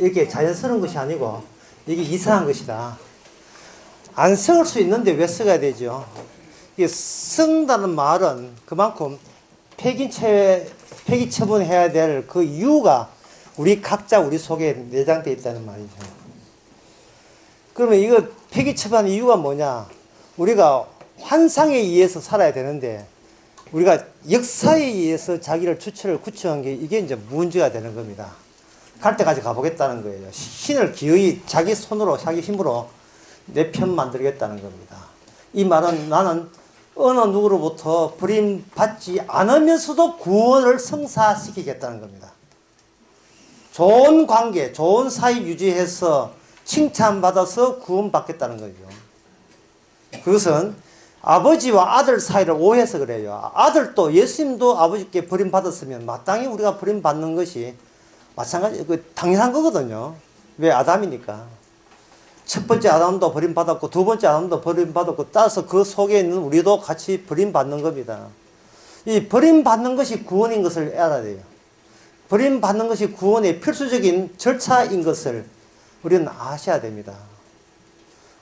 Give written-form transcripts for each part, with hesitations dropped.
이게 자연스러운 것이 아니고 이게 이상한 것이다. 안 썩을 수 있는데 왜 썩어야 되죠? 이게 썩는다는 말은 그만큼 폐기 처분해야 될 그 이유가 우리 각자 우리 속에 내장되어 있다는 말이죠. 그러면 이거 폐기 처분하는 이유가 뭐냐? 우리가 환상에 의해서 살아야 되는데 우리가 역사에 의해서 자기를 주체를 구축한 게 이게 이제 문제가 되는 겁니다. 갈 때까지 가보겠다는 거예요. 신을 기어이 자기 손으로 자기 힘으로 내 편 만들겠다는 겁니다. 이 말은 나는 어느 누구로부터 버림받지 않으면서도 구원을 성사시키겠다는 겁니다. 좋은 관계, 좋은 사이 유지해서 칭찬받아서 구원받겠다는 거죠. 그것은 아버지와 아들 사이를 오해해서 그래요. 아들도 예수님도 아버지께 버림받았으면 마땅히 우리가 버림받는 것이 마찬가지, 당연한 거거든요. 왜? 아담이니까. 첫 번째 아담도 버림받았고 두 번째 아담도 버림받았고 따라서 그 속에 있는 우리도 같이 버림받는 겁니다. 이 버림받는 것이 구원인 것을 알아야 돼요. 버림받는 것이 구원의 필수적인 절차인 것을 우리는 아셔야 됩니다.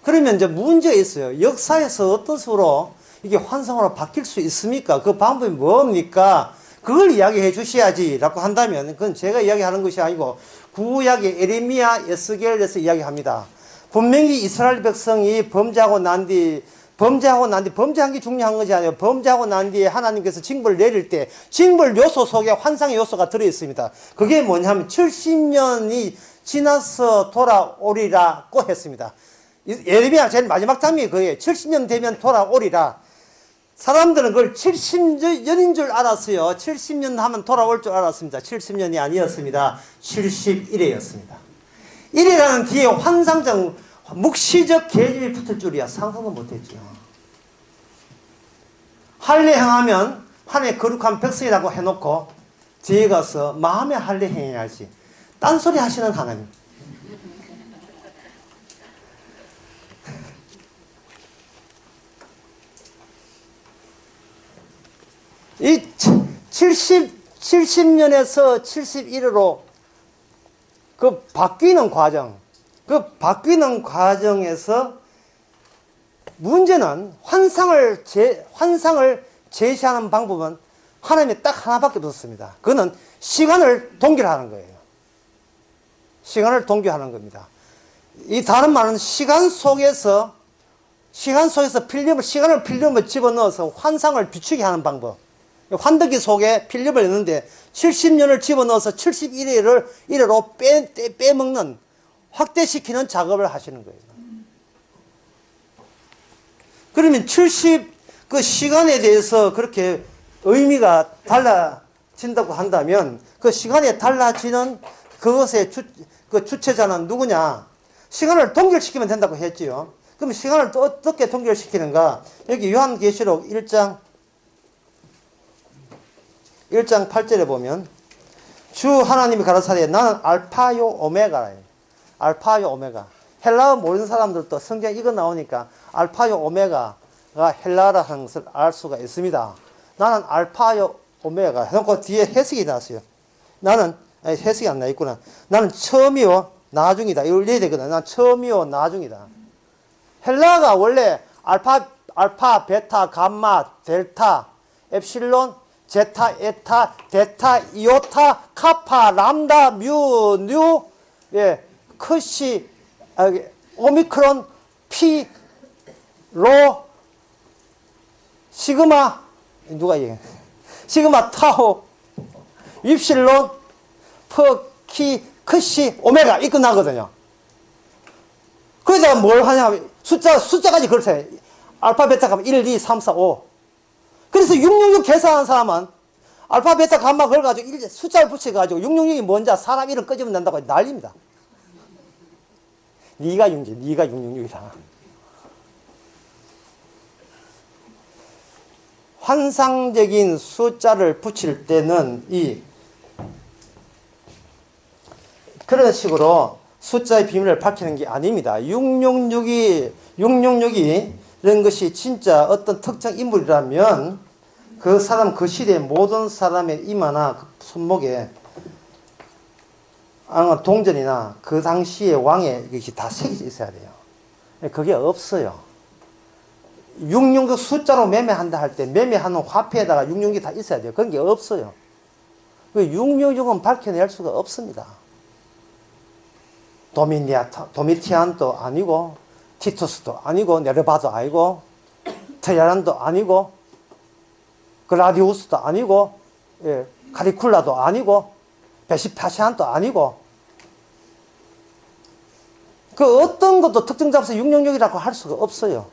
그러면 이제 문제가 있어요. 역사에서 어떤 식으로 이게 환상으로 바뀔 수 있습니까? 그 방법이 뭡니까? 그걸 이야기해 주셔야지 라고 한다면 그건 제가 이야기하는 것이 아니고 구약의 에레미야, 에스겔에서 이야기합니다. 분명히 이스라엘 백성이 범죄한 게 중요한 것이 아니에요. 범죄하고 난 뒤에 하나님께서 징벌을 내릴 때 징벌 요소 속에 환상의 요소가 들어있습니다. 그게 뭐냐면 70년이 지나서 돌아오리라고 했습니다. 예레미야 제일 마지막 장면이 그거예요. 70년 되면 돌아오리라. 사람들은 그걸 70년인 줄 알았어요. 70년 하면 돌아올 줄 알았습니다. 70년이 아니었습니다. 71회였습니다. 1이라는 뒤에 환상적, 묵시적 계집이 붙을 줄이야 상상도 못했죠. 할례 행하면 하나님의 거룩한 백성이라고 해놓고 뒤에 가서 마음의 할례 행해야지. 딴소리 하시는 하나님. 이 70년에서 71회로 그 바뀌는 과정에서 문제는 환상을 제시하는 방법은 하나님이 딱 하나밖에 없었습니다. 그거는 시간을 동결하는 거예요. 시간을 동결하는 겁니다. 이 다른 말은 시간을 필름을 집어넣어서 환상을 비추게 하는 방법. 환덕기 속에 필름을 넣는데 70년을 집어넣어서 71회로 빼먹는, 확대시키는 작업을 하시는 거예요. 그러면 그 시간에 대해서 그렇게 의미가 달라진다고 한다면 그 시간에 달라지는 그것의 주체자는 누구냐? 시간을 동결시키면 된다고 했지요. 그럼 시간을 또 어떻게 동결시키는가? 여기 요한계시록 1장 8절에 보면 주 하나님이 가라사대 나는 알파요 오메가예요. 알파요 오메가. 헬라어 모르는 사람들도 성경 이거 나오니까 알파요 오메가가 헬라어라는 것을 알 수가 있습니다. 나는 알파요 오메가 해놓고 뒤에 해석이 나왔어요. 해석이 안 나있구나. 나는 처음이요 나중이다. 이걸 내야 되거든. 난 처음이요 나중이다. 헬라어가 원래 알파, 베타, 감마, 델타, 엡실론, 제타, 에타, 데타, 이오타, 카파, 람다, 뮤, 뉴, 크시, 오미크론, 피, 로, 시그마, 누가 얘기해? 시그마, 타호, 윕실론, 퍼, 키, 크시, 오메가, 이 끝나거든요. 그래서 뭘 하냐면, 숫자까지 그렇잖아요. 알파, 베타, 가면 1, 2, 3, 4, 5. 그래서 666 계산하는 사람은 알파, 베타, 감마 그걸 가지고 숫자를 붙여가지고 666이 뭔지 사람 이름 끄집어 낸다고 난립니다. 네가 666이다. 환상적인 숫자를 붙일 때는 그런 식으로 숫자의 비밀을 밝히는 게 아닙니다. 666이 이런 것이 진짜 어떤 특정 인물이라면 그 사람, 그 시대의 모든 사람의 이마나 손목에 동전이나 그 당시의 왕의 것이 다 새겨져 있어야 돼요. 그게 없어요. 666 숫자로 매매한다 할 때 매매하는 화폐에다가 666이 다 있어야 돼요. 그런 게 없어요. 666은 밝혀낼 수가 없습니다. 도미티안도 아니고, 티투스도 아니고, 네르바도 아니고, 트야란도 아니고, 글라디우스도 아니고, 예, 카리쿨라도 아니고, 베시파시안도 아니고, 그 어떤 것도 특정 잡아서 666이라고 할 수가 없어요.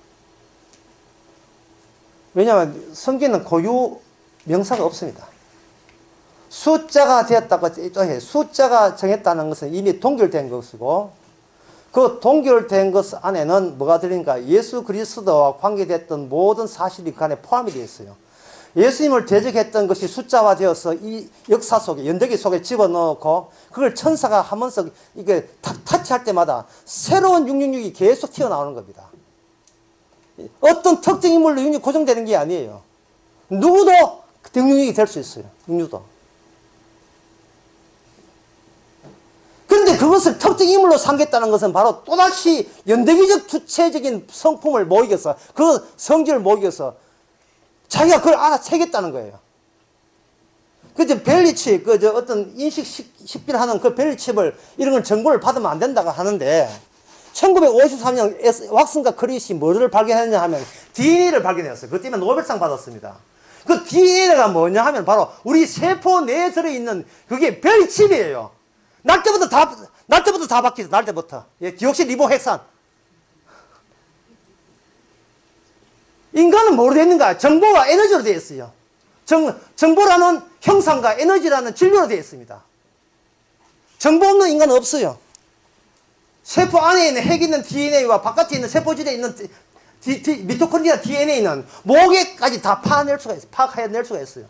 왜냐하면 성경에는 고유 명사가 없습니다. 숫자가 되었다고 해. 숫자가 정했다는 것은 이미 동결된 것이고, 그 동결된 것 안에는 뭐가 들린가? 예수 그리스도와 관계됐던 모든 사실이 그 안에 포함이 되어 있어요. 예수님을 대적했던 것이 숫자화되어서 이 역사 속에, 연대기 속에 집어넣고, 그걸 천사가 하면서 이게 타치할 때마다 새로운 666이 계속 튀어나오는 겁니다. 어떤 특정 인물로 666이 고정되는 게 아니에요. 누구도 666이 될 수 있어요. 666도. 그런데 그것을 특정 인물로 삼겠다는 것은 바로 또다시 연대기적 주체적인 성품을 모이겠어. 그 성질을 모이겠어. 자기가 그걸 알아채겠다는 거예요. 그저 벨리칩, 어떤 식별하는 그 벨리칩을, 이런 걸 정보를 받으면 안 된다고 하는데, 1953년 왁슨과 크릿이 뭐를 발견했냐 하면 DNA를 발견했어요. 그것 때문에 노벨상 받았습니다. 그 DNA가 뭐냐 하면 바로 우리 세포 내에 들어있는 그게 벨칩이에요. 날 때부터 다 바뀌죠. 날 때부터. 예, 디옥시리보핵산. 인간은 뭐로 되어 있는가? 정보와 에너지로 되어 있어요. 정보라는 형상과 에너지라는 진료로 되어 있습니다. 정보 없는 인간은 없어요. 세포 안에 있는 핵 있는 DNA와 바깥에 있는 세포질에 있는 미토콘드리아 DNA는 목에까지 다 파악해낼 수가 있어요.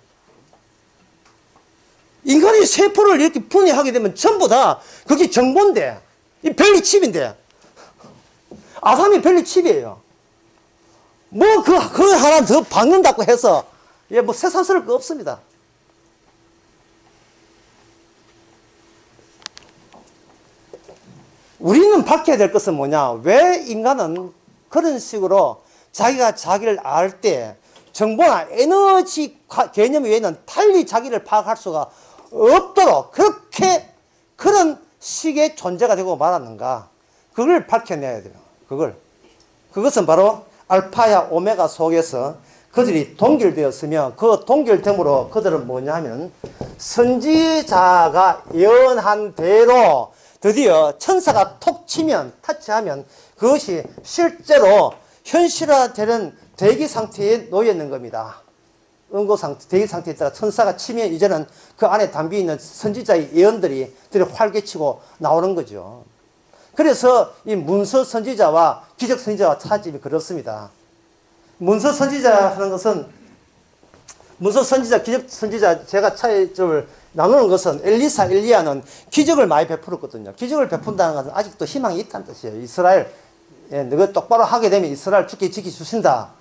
인간이 세포를 이렇게 분해하게 되면 전부 다 그게 정보인데, 이 벨리칩인데, 아삼이 벨리칩이에요. 뭐 그 하나 더 박는다고 해서 예, 뭐 새삼스러울 거 없습니다. 우리는 밝혀야 될 것은 뭐냐? 왜 인간은 그런 식으로 자기가 자기를 알 때 정보나 에너지 개념 외에는 달리 자기를 파악할 수가 없도록 그렇게 그런 식의 존재가 되고 말았는가? 그걸 밝혀내야 돼요. 그것은 바로 알파야 오메가 속에서 그들이 동결되었으며, 그 동결됨으로 그들은 뭐냐 하면 선지자가 예언한 대로 드디어 천사가 톡 치면, 타치하면 그것이 실제로 현실화되는 대기 상태에 놓여 있는 겁니다. 응고 상태, 대기 상태에 있다가 천사가 치면 이제는 그 안에 담겨 있는 선지자의 예언들이 활개치고 나오는 거죠. 그래서 이 문서 선지자와 기적 선지자와 차집이 그렇습니다. 문서 선지자 하는 것은, 문서 선지자, 기적 선지자, 제가 차이점을 나누는 것은 엘리사, 엘리야는 기적을 많이 베풀었거든요. 기적을 베푼다는 것은 아직도 희망이 있다는 뜻이에요. 이스라엘, 너가 똑바로 하게 되면 이스라엘 죽게 지켜주신다.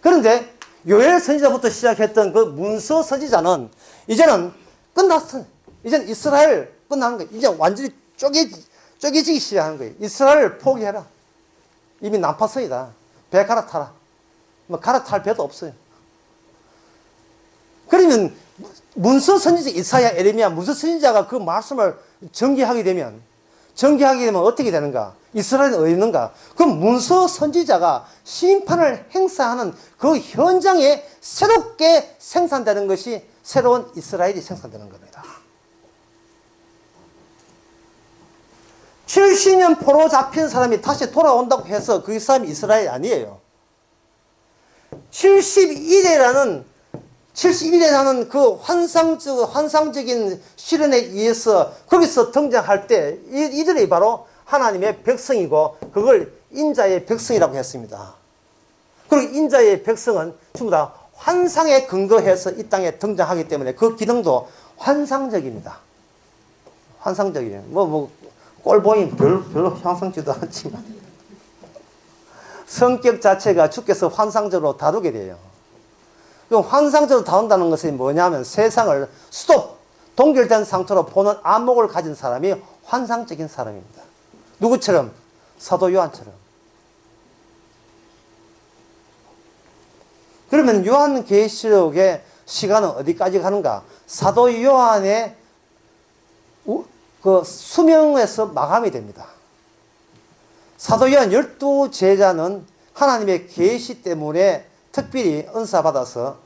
그런데 요엘 선지자부터 시작했던 그 문서 선지자는 이제는 끝났어. 이제는 이스라엘 끝나는 거예요. 이제 완전히 쪼개지기 시작하는 거예요. 이스라엘을 포기해라. 이미 난파선이다. 배 갈아타라. 뭐 갈아탈 배도 없어요. 그러면 문서 선지자 이사야, 에레미야, 문서 선지자가 그 말씀을 전개하게 되면 어떻게 되는가? 이스라엘은 어디 있는가? 그럼 문서 선지자가 심판을 행사하는 그 현장에 새롭게 생산되는 것이 새로운 이스라엘이 생산되는 겁니다. 70년 포로 잡힌 사람이 다시 돌아온다고 해서 그 사람이 이스라엘이 아니에요. 71회라는 그 환상적인 실현에 의해서 거기서 등장할 때 이들이 바로 하나님의 백성이고, 그걸 인자의 백성이라고 했습니다. 그리고 인자의 백성은 전부 다 환상에 근거해서 이 땅에 등장하기 때문에 그 기능도 환상적입니다. 환상적이에요. 꼴 보이면 별로 환상지도 않지만 성격 자체가 주께서 환상적으로 다루게 돼요. 그럼 환상적으로 다룬다는 것이 뭐냐면 세상을 동결된 상태로 보는 안목을 가진 사람이 환상적인 사람입니다. 누구처럼? 사도 요한처럼. 그러면 요한계시록의 시간은 어디까지 가는가? 사도 요한의 그 수명에서 마감이 됩니다. 사도 요한 12제자는 하나님의 계시 때문에 특별히 은사받아서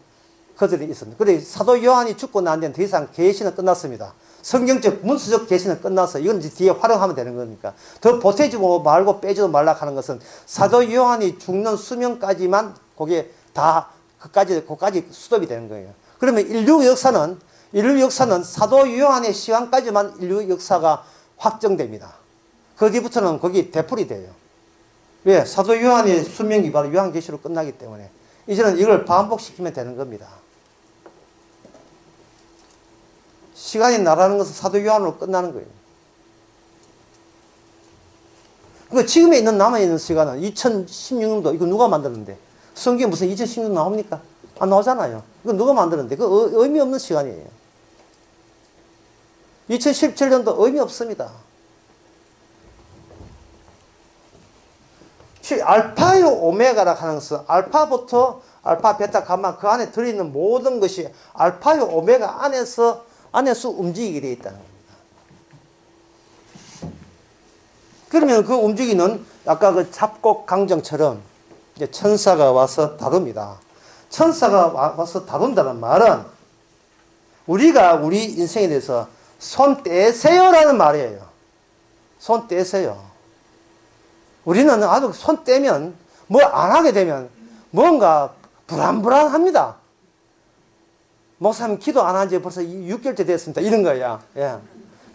그들이 있습니다. 그런데 사도 요한이 죽고 난 뒤엔 더 이상 계시는 끝났습니다. 성경적 문서적 계시는 끝나서 이건 이제 뒤에 활용하면 되는 거니까 더 보태지도 말고 빼지도 말라 하는 것은 사도 요한이 죽는 수명까지만 그게 다 그까지 수dob이 되는 거예요. 그러면 인류 역사는 사도 요한의 시간까지만 인류 역사가 확정됩니다. 그 뒤부터는 거기 되풀이 돼요. 왜? 사도 요한의 수명이 바로 요한계시로 끝나기 때문에 이제는 이걸 반복시키면 되는 겁니다. 시간이 나라는 것은 사도 요한으로 끝나는 거예요. 그 지금에 있는 남아있는 시간은 2016년도 이거 누가 만드는데? 성경에 무슨 2016년 나옵니까? 안 나오잖아요. 이거 누가 만드는데? 그 의미 없는 시간이에요. 2017년도 의미 없습니다. 알파요 오메가라 하는 것은 알파부터 알파, 베타, 감마 그 안에 들어있는 모든 것이 알파요 오메가 안에서 움직이게 되어 있다는 겁니다. 그러면 그 움직이는 아까 그 잡곡 강정처럼 이제 천사가 와서 다룹니다. 천사가 와서 다룬다는 말은 우리가 우리 인생에 대해서 손 떼세요라는 말이에요. 손 떼세요. 우리는 아주 손 떼면 뭐 안 하게 되면 뭔가 불안불안합니다. 목사님 기도 안 한 지 벌써 6개월째 됐습니다. 이런 거야. 예.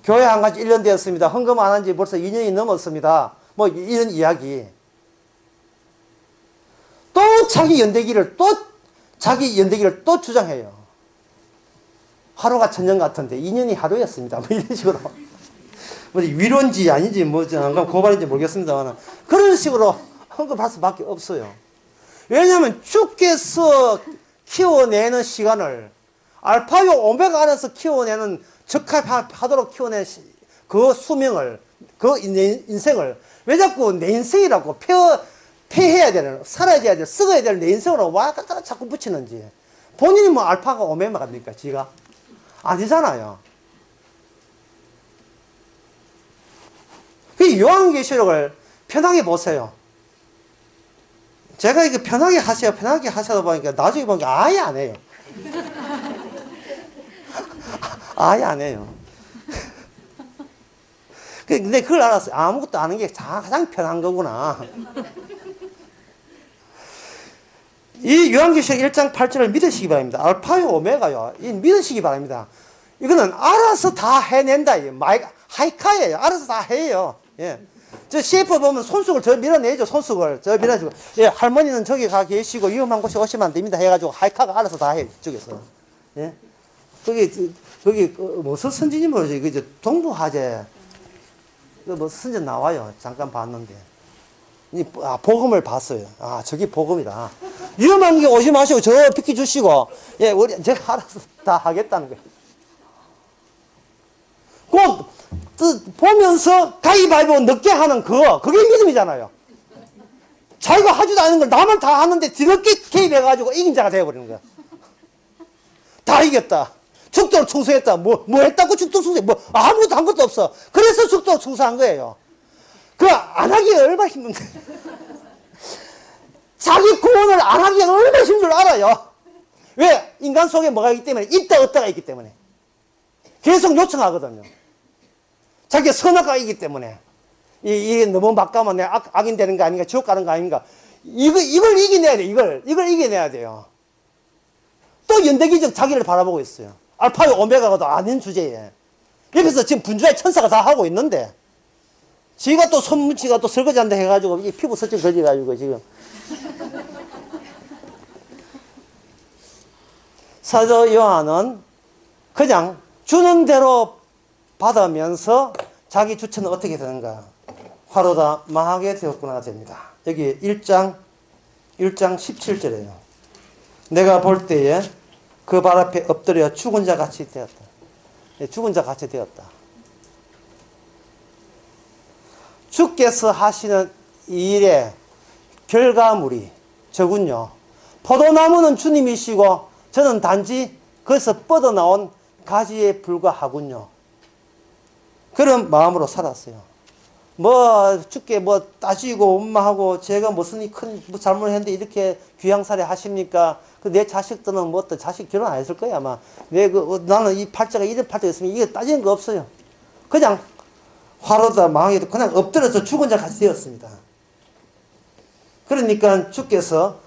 교회 안 간 지 1년 되었습니다. 헌금 안 한 지 벌써 2년이 넘었습니다. 뭐 이런 이야기. 또 자기 연대기를 또 주장해요. 하루가 천년 같은데 2년이 하루였습니다. 뭐 이런 식으로. 뭐 위로인지 아닌지 뭐지 고발인지 모르겠습니다만 그런 식으로 언급할 수밖에 없어요. 왜냐하면 주께서 키워내는 시간을 알파요 오메가 안에서 키워내는 적합하도록 키워낸 그 수명을 그 인생을 왜 자꾸 내 인생이라고 폐해야 되는 사라져야 될 썩어야 될 내 인생으로 와 갖다가 자꾸 붙이는지 본인이 뭐 알파가 오메가입니까 지가? 아니잖아요. 이 요한계시록을 편하게 보세요. 제가 이거 편하게 하셔다 보니까 나중에 보니까 아예 안 해요. 아예 안 해요. 근데 그걸 알았어요. 아무것도 아는 게 가장 편한 거구나. 이 요한계시록 1장 8절을 믿으시기 바랍니다. 알파요 오메가요. 이 믿으시기 바랍니다. 이거는 알아서 다 해낸다. 하이카예요. 알아서 다 해요. 예. 저 CF 보면 손수건을 저 밀어내죠. 손수건을 저 밀어주고. 예, 할머니는 저기 가 계시고 위험한 곳에 오시면 안 됩니다. 해가지고 하이카가 알아서 다 해. 이쪽에서. 예. 거기 무슨 선진이 모르죠. 그 이제 동부화재. 뭐 선전 나와요. 잠깐 봤는데. 복음을 봤어요. 아, 저기 복음이다. 위험한 게 오지 마시고 저 비켜주시고. 예, 제가 알아서 다 하겠다는 거예요. 보면서 가위바위보 늦게 하는 그게 믿음이잖아요. 자기가 하지도 않은 걸 남은 다 하는데 뒤늦게 개입해가지고 이긴 자가 되어버리는 거야. 다 이겼다. 죽도록 충성했다. 뭐 했다고 죽도록 충성해. 뭐 아무것도 한 것도 없어. 그래서 죽도록 충성한 거예요. 안 하기가 얼마나 힘든데. 자기 구원을 안 하기가 얼마나 힘든 줄 알아요. 왜? 인간 속에 뭐가 있기 때문에 있다 없다가 있기 때문에 계속 요청하거든요. 자기가 선악가 있기 때문에 이게 너무 막가면 내 악인 되는 거 아닌가 지옥 가는 거 아닌가 이걸 이겨내야 돼. 이걸 이겨내야 돼요. 또 연대기적 자기를 바라보고 있어요. 알파요 오메가가 아닌 주제에 옆에서 지금 분주하게 천사가 다 하고 있는데 지가 또 손뭉치가 또 설거지한다 해가지고 이 피부 설정 걸려가지고 지금 사도 요한은 그냥 주는 대로 받으면서 자기 주체는 어떻게 되는가? 화로다 망하게 되었구나 됩니다. 여기 1장 17절에요. 내가 볼 때에 그 발 앞에 엎드려 죽은 자 같이 되었다. 죽은 자 같이 되었다. 주께서 하시는 이 일의 결과물이 저군요. 포도나무는 주님이시고 저는 단지 거기서 뻗어나온 가지에 불과하군요. 그런 마음으로 살았어요. 뭐 주께 뭐 따지고 엄마하고 제가 무슨 큰 잘못했는데 이렇게 귀양살이 하십니까? 그 내 자식들은 뭐 또 자식 결혼 안 했을 거야 아마. 나는 이 팔자가 이런 팔자가 있으면 이게 따지는 거 없어요. 그냥 화로다 망해도 그냥 엎드려서 죽은 자 같이 되었습니다. 그러니까 주께서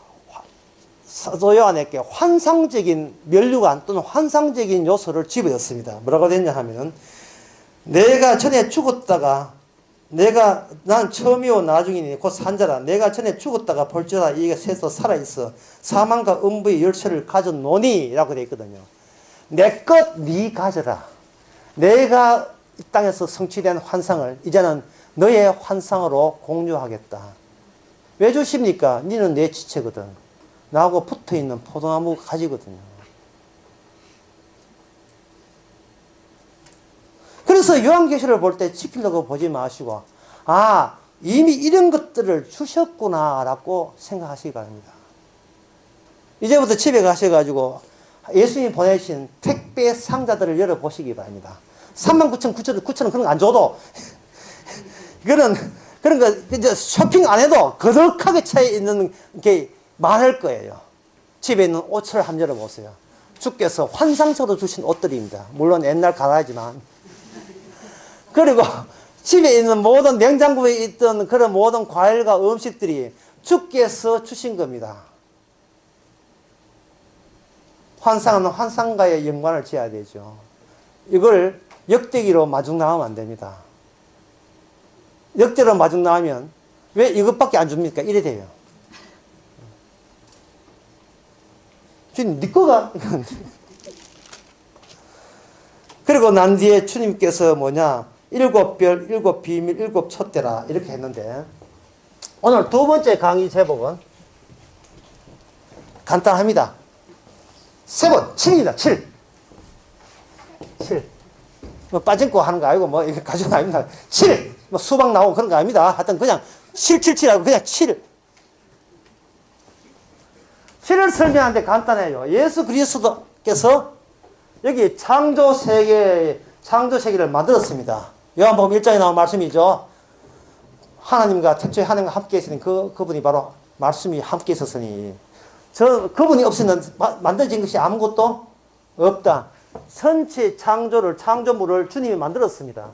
사도 요한에게 환상적인 면류관 또는 환상적인 요소를 집어였습니다. 뭐라고 됐냐 하면은 내가 전에 죽었다가 난 처음이요 나중이니 곧 산자라. 내가 전에 죽었다가 볼지어다 이게 셋도 살아있어 사망과 음부의 열쇠를 가졌노니 라고 되어 있거든요. 내 것 네 가져라. 내가 이 땅에서 성취된 환상을 이제는 너의 환상으로 공유하겠다. 왜 주십니까? 너는 내 지체거든. 나하고 붙어있는 포도나무 가지거든요. 그래서 요한계시를 볼 때 지키려고 보지 마시고 이미 이런 것들을 주셨구나 라고 생각하시기 바랍니다. 이제부터 집에 가셔가지고 예수님이 보내신 택배 상자들을 열어보시기 바랍니다. 39,900원 그런 거 안 줘도 그런 거 이제 쇼핑 안 해도 거덕하게 차에 있는 게 많을 거예요. 집에 있는 옷을 한번 열어보세요. 주께서 환상적으로 주신 옷들입니다. 물론 옛날 가라지만. 그리고 집에 있는 모든 냉장고에 있던 그런 모든 과일과 음식들이 주께서 주신 겁니다. 환상은 환상가의 연관을 지어야 되죠. 이걸 역대기로 마중나가면 안 됩니다. 역대로 마중나가면 왜 이것밖에 안 줍니까? 이래 돼요. 주님, 네 거가. 그리고 난 뒤에 주님께서 일곱 별, 일곱 비밀, 일곱 촛대라 이렇게 했는데 오늘 두 번째 강의 제목은 간단합니다. 7, 7입니다. 7. 뭐 빠진거 하는 거 아니고 뭐 이거 가져가 아닙니다. 7. 뭐 수박 나오고 그런 거 아닙니다. 하여튼 그냥 777하고 그냥 7. 7을 설명하는데 간단해요. 예수 그리스도께서 여기 창조 세계를 만들었습니다. 요한복음 1장에 나온 말씀이죠. 하나님과 태초에 하나님과 함께 있으니 그분이 바로 말씀이 함께 있었으니 그분이 없이는 만들어진 것이 아무것도 없다. 전체 창조물을 주님이 만들었습니다.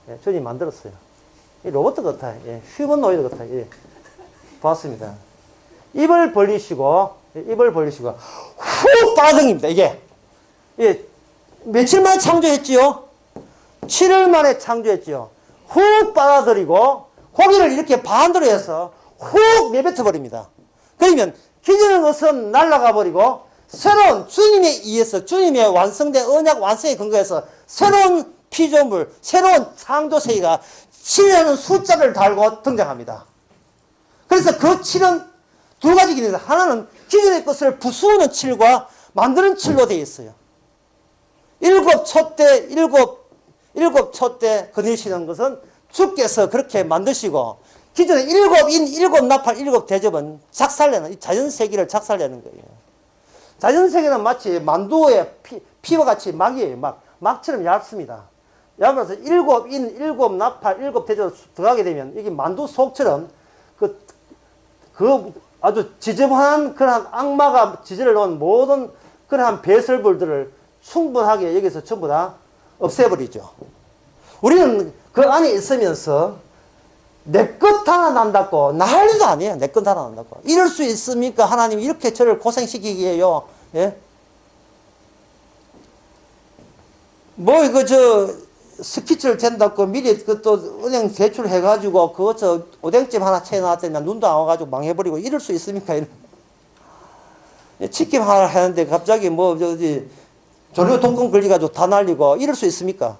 예, 주님이 만들었어요. 이 로봇 같아요. 예, 휴머노이드 같아요. 예, 봤습니다. 입을 벌리시고 후 빠등입니다. 이게 예, 며칠 만에 창조했지요? 7일 만에 창조했지요. 훅 빨아들이고 고기를 이렇게 반대로 해서 훅 내뱉어 버립니다. 그러면 기존의 것은 날아가 버리고 새로운 주님에 의해서 주님의 완성된 언약 완성에 근거해서 새로운 피조물, 새로운 창조 세계가 7이라는 숫자를 달고 등장합니다. 그래서 그 7은 두 가지 기능입니다. 하나는 기존의 것을 부수는 7과 만드는 7로 되어 있어요. 일곱 촛대 거느리시는 것은 주께서 그렇게 만드시고 기존에 일곱 인, 일곱 나팔, 일곱 대접은 작살내는 자연세계를 작살내는 거예요. 자연세계는 마치 만두의 피와 같이 막이에요. 막처럼 얇습니다. 얇아서 일곱 인, 일곱 나팔, 일곱 대접을 들어가게 되면 이게 만두 속처럼 그 아주 지저분한 그런 악마가 지지를 놓은 모든 그러한 배설물들을 충분하게 여기서 전부 다 없애버리죠. 우리는 그 안에 있으면서 내 것 하나 난다고 난리도 아니에요. 내 것 하나 난다고. 이럴 수 있습니까? 하나님 이렇게 저를 고생시키기에요. 예? 뭐 이거 스키치를 잰다고 미리 또 은행 대출해가지고 그거 오뎅집 하나 채워놨더니 눈도 안 와가지고 망해버리고 이럴 수 있습니까? 치킨 하나 하는데 갑자기 조류 독감 걸려가지고 다 날리고 이럴 수 있습니까?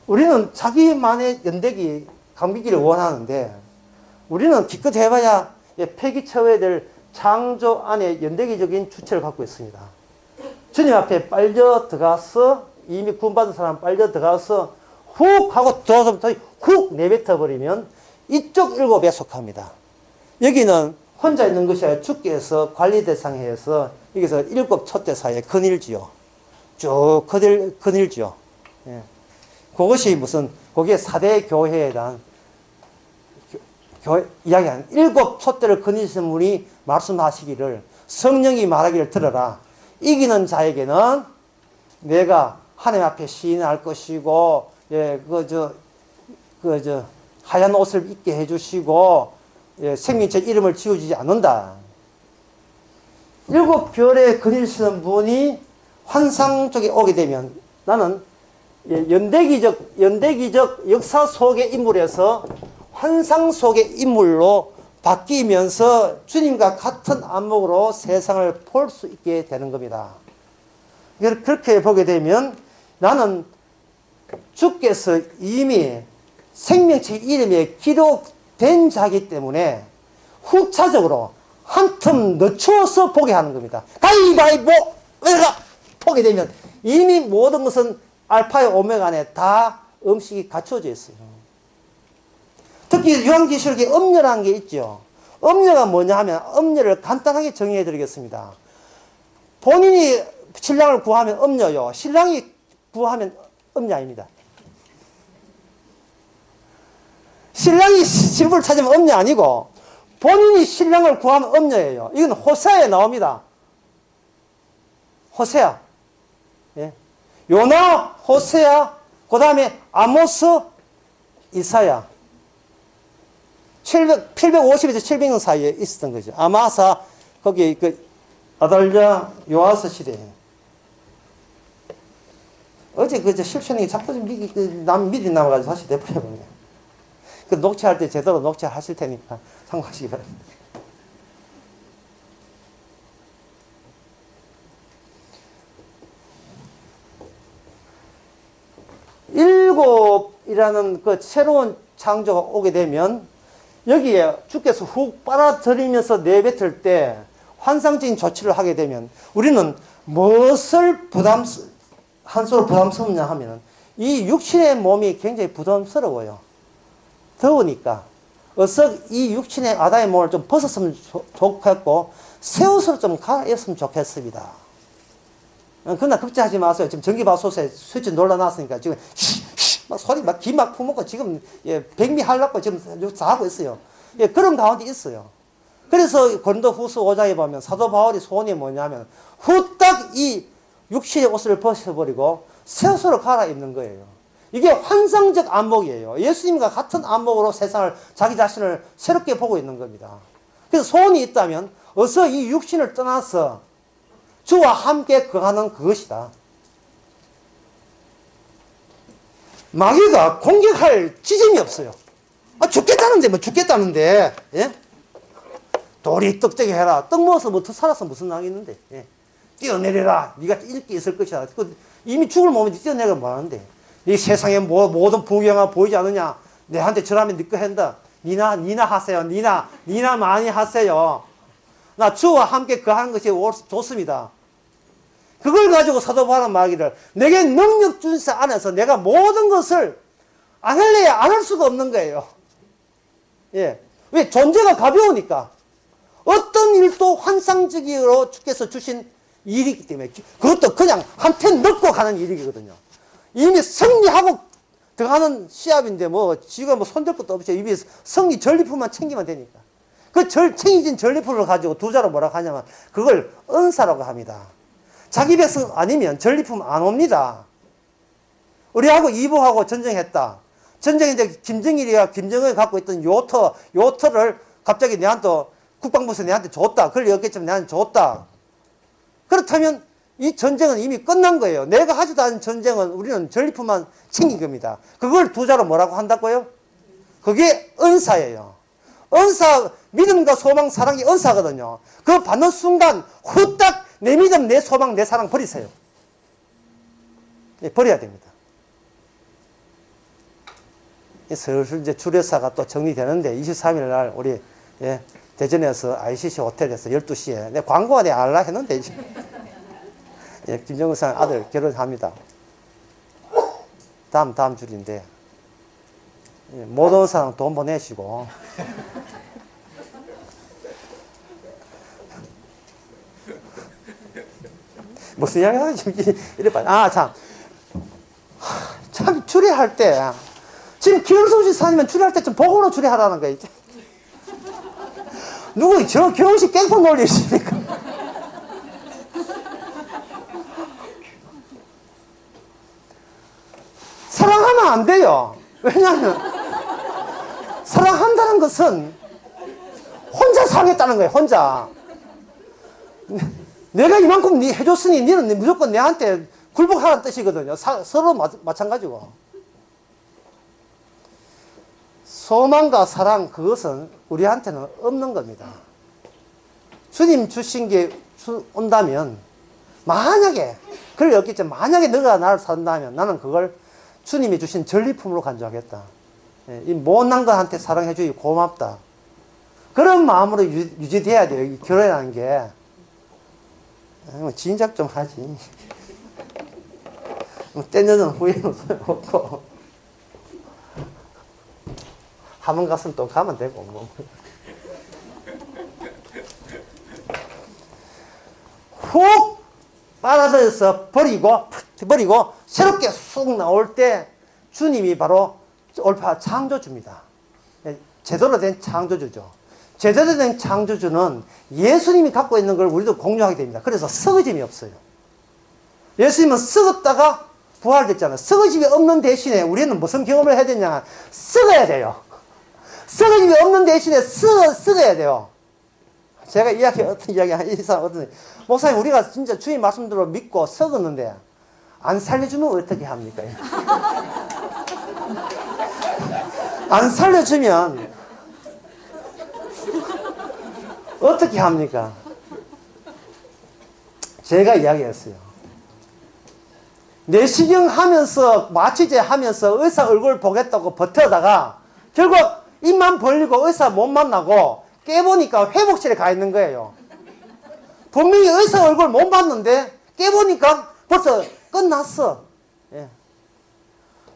우리는 자기만의 연대기, 감기기를 원하는데 우리는 기껏 해봐야 폐기처해야 될 창조 안에 연대기적인 주체를 갖고 있습니다. 주님 앞에 빨려 들어가서 이미 구원받은 사람 빨려 들어가서 훅 하고 들어서부터 훅 내뱉어 버리면 이쪽 7에 속합니다. 여기는 혼자 있는 것이 아니라 주께서 관리 대상에서 여기서 7 촛대 사이에 거닐지요. 쭉 거닐지요. 예. 그것이 무슨, 그게 4대 교회에 대한 이야기하는 7 촛대를 거니시는 분이 말씀하시기를, 성령이 말하기를 들어라. 이기는 자에게는 내가 하나님 앞에 시인할 것이고, 예, 하얀 옷을 입게 해주시고, 예, 생명체 이름을 지어주지 않는다. 7 별에 거니시는 분이 환상 쪽에 오게 되면 나는 연대기적 역사 속의 인물에서 환상 속의 인물로 바뀌면서 주님과 같은 안목으로 세상을 볼 수 있게 되는 겁니다. 그렇게 보게 되면 나는 주께서 이미 생명체 이름에 기록된 자이기 때문에 후차적으로 한 틈 늦추어서 보게 하는 겁니다. 가위바위보! 내가 보게 되면 이미 모든 것은 알파의 오메가 안에 다 음식이 갖춰져 있어요. 특히 요한계시록에 음녀라는 게 있죠. 음녀가 뭐냐 하면, 음녀를 간단하게 정의해 드리겠습니다. 본인이 신랑을 구하면 음녀요. 신랑이 구하면 음녀 아닙니다. 신랑이 신부를 찾으면 음녀 아니고 본인이 신랑을 구하면 음녀예요. 이건 호세아에 나옵니다. 호세아. 예. 요나, 호세아, 그 다음에 아모스, 이사야. 850에서 700년 사이에 있었던 거죠. 아마사, 거기, 아달랴, 요아스 시대에. 어제 실천이 자꾸 좀 미리 남아가지고 다시 내버려버려요. 녹취할 때 제대로 녹취하실 테니까 참고하시기 바랍니다. 일곱이라는 그 새로운 창조가 오게 되면 여기에 주께서 훅 빨아들이면서 내뱉을 때 환상적인 조치를 하게 되면 우리는 무엇을 한소로 부담스럽냐 하면 이 육신의 몸이 굉장히 부담스러워요. 더우니까 어서 이 육신의 아다의 몸을 좀 벗었으면 좋겠고 새 옷으로 좀 갈아입었으면 좋겠습니다. 그러나 걱정하지 마세요. 지금 전기밥솥에 스위치 놀라놨으니까 지금 막 소리 막 기 막 품먹고 지금 백미 하려고 지금 하고 있어요. 예, 그런 가운데 있어요. 그래서 고린도후서 5장에 보면 사도 바울이 소원이 뭐냐면 후딱 이 육신의 옷을 벗어버리고 새 옷으로 갈아입는 거예요. 이게 환상적 안목이에요. 예수님과 같은 안목으로 세상을, 자기 자신을 새롭게 보고 있는 겁니다. 그래서 소원이 있다면 어서 이 육신을 떠나서 주와 함께 거하는 그것이다. 마귀가 공격할 지점이 없어요. 죽겠다는데, 뭐 죽겠다는데, 예? 돌이 떡되게 해라. 떡 먹어서 뭐 더 살아서 무슨 낙이 있는데, 예? 뛰어내려라. 네가 일기 있을 것이다. 이미 죽을 몸에 뛰어내려 뭐 하는데. 이 세상에 모든 부경화 보이지 않느냐? 내한테 절하면 네 거 한다. 니나 하세요. 니나 많이 하세요. 나 주와 함께 거하는 것이 좋습니다. 그걸 가지고 사도 바울은 말하기를 내게 능력 준사 안에서 내가 모든 것을 안 할래야 안 할 수가 없는 거예요. 예. 왜? 존재가 가벼우니까. 어떤 일도 환상적으로 주께서 주신 일이기 때문에 그것도 그냥 한편 넣고 가는 일이거든요. 이미 승리하고 들어가는 시합인데 지가 손댈 것도 없죠. 이미 승리 전리품만 챙기면 되니까. 챙겨진 전리품을 가지고 두자로 뭐라고 하냐면 그걸 은사라고 합니다. 자기 백성 아니면 전리품 안 옵니다. 우리하고 이보하고 전쟁했다. 전쟁인데 김정일이 갖고 있던 요트를 갑자기 국방부에서 내한테 줬다. 그걸 였겠지만 내한테 줬다. 그렇다면 이 전쟁은 이미 끝난 거예요. 내가 하지도 않은 전쟁은 우리는 전리품만 챙긴 겁니다. 그걸 두자로 뭐라고 한다고요? 그게 은사예요. 은사, 믿음과 소망, 사랑이 은사거든요. 그거 받는 순간 후딱 내 믿음, 내 소망, 내 사랑 버리세요. 예, 버려야 됩니다. 슬슬 이제 주례사가 또 정리되는데 23일 날 우리 대전에서 ICC 호텔에서 12시에 내 광고가 내가 알라 했는데 김정은 상 아들 결혼합니다. 다음 줄인데. 못 온 사람 돈 보내시고. 무슨 이야기 하지? 이래 봐. 참, 주례할 때. 지금 김성수 사님은 주례할 때 좀 복으로 주례하라는 거야, 이제. 누구, 결혼식 깽판 놀리십니까? 사랑하면 안 돼요. 왜냐하면, 사랑한다는 것은 혼자 사랑했다는 거예요, 혼자. 내가 이만큼 니 해줬으니 니는 무조건 내한테 굴복하라는 뜻이거든요. 서로 마찬가지고. 소망과 사랑, 그것은 우리한테는 없는 겁니다. 주님 주신 게 온다면, 만약에, 그걸 얻겠죠. 만약에 너가 나를 산다면 나는 그걸 주님이 주신 전리품으로 간주하겠다. 이 못난 것한테 사랑해주기 고맙다. 그런 마음으로 유지돼야 돼요. 결혼이라는 게. 진작 좀 하지. 떼녀는 후회는 소용없고. 한번 갔으면 또 가면 되고, 뭐. 훅 빨아들여서 버리고, 새롭게 쑥 나올 때 주님이 바로 올파 창조주입니다. 제대로 된 창조주죠. 제대로 된 창조주는 예수님이 갖고 있는 걸 우리도 공유하게 됩니다. 그래서 썩어짐이 없어요. 예수님은 썩었다가 부활됐잖아요. 썩어짐이 없는 대신에 우리는 무슨 경험을 해야 되냐? 썩어야 돼요. 썩어짐이 없는 대신에 썩어야 돼요. 제가 어떤 이야기, 이 사람 목사님, 우리가 진짜 주님 말씀대로 믿고 썩었는데, 안 살려주면 어떻게 합니까? 안 살려주면, 어떻게 합니까? 제가 이야기했어요. 내시경 하면서, 마취제 하면서 의사 얼굴 보겠다고 버텨다가, 결국 입만 벌리고 의사 못 만나고, 깨보니까 회복실에 가 있는 거예요. 분명히 의사 얼굴 못 봤는데, 깨보니까 벌써 끝났어. 예.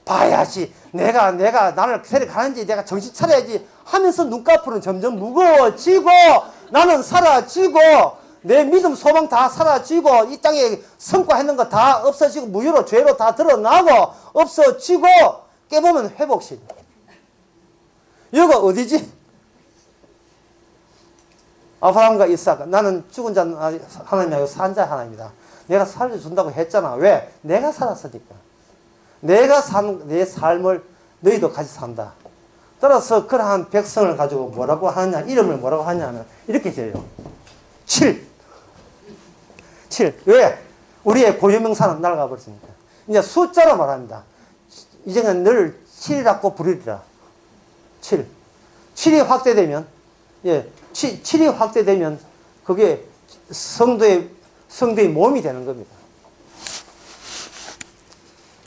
봐야지. 내가 나를 데려가는지 내가 정신 차려야지 하면서 눈꺼풀은 점점 무거워지고, 나는 사라지고, 내 믿음 소망 다 사라지고, 이 땅에 성과했는 거 다 없어지고, 무효로 죄로 다 드러나고, 없어지고, 깨보면 회복실. 여기가 어디지? 아브라함과 이삭, 나는 죽은 자 하나님이 아니고 산 자 하나입니다. 내가 살려준다고 했잖아. 왜? 내가 살았으니까. 내가 산 내 삶을 너희도 같이 산다. 따라서 그러한 백성을 가지고 뭐라고 하느냐, 이름을 뭐라고 하냐면 이렇게 지어요. 7. 왜? 우리의 고유명사는 날아가 버렸으니까. 이제 숫자로 말합니다. 이제는 늘 7이라고 부르리라. 7. 7이 확대되면, 7이 확대되면 그게 성도의 몸이 되는 겁니다.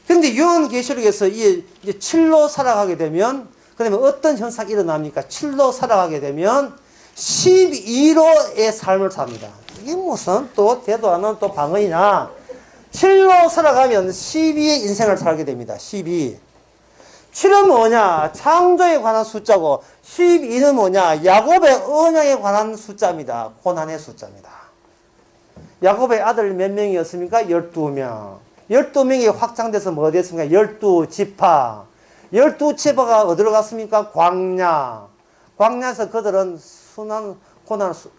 그런데 요한계시록에서 이제 7로 살아가게 되면, 그 다음에 어떤 현상이 일어납니까? 7로 살아가게 되면 12로의 삶을 삽니다. 이게 무슨 또 대도 않은 또 방언이냐? 7로 살아가면 12의 인생을 살게 됩니다. 12. 7은 뭐냐? 창조에 관한 숫자고, 12는 뭐냐? 야곱의 언약에 관한 숫자입니다. 고난의 숫자입니다. 야곱의 아들 몇 명이었습니까? 12명. 12명이 확장돼서 뭐 됐습니까? 12지파. 12지파가 어디로 갔습니까? 광야. 광야에서 그들은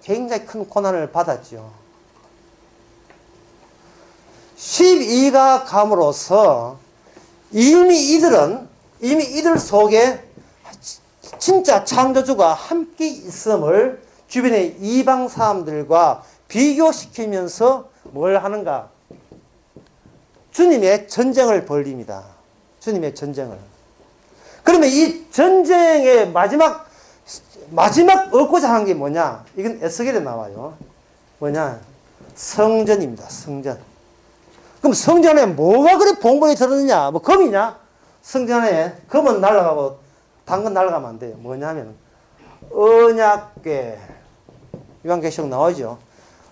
굉장히 큰 고난을 받았죠. 12가 감으로써 이미 이들 속에 진짜 창조주가 함께 있음을 주변의 이방 사람들과 비교시키면서 뭘 하는가? 주님의 전쟁을 벌립니다. 주님의 전쟁을. 그러면 이 전쟁의 마지막 얻고자 하는 게 뭐냐? 이건 에스겔에 나와요. 뭐냐? 성전입니다. 성전. 그럼 성전에 뭐가 그리 봉봉이 들었느냐? 뭐 금이냐? 성전에 금은 날아가고 당근 날아가면 안 돼요. 뭐냐면 언약궤. 요한계시록 나오죠.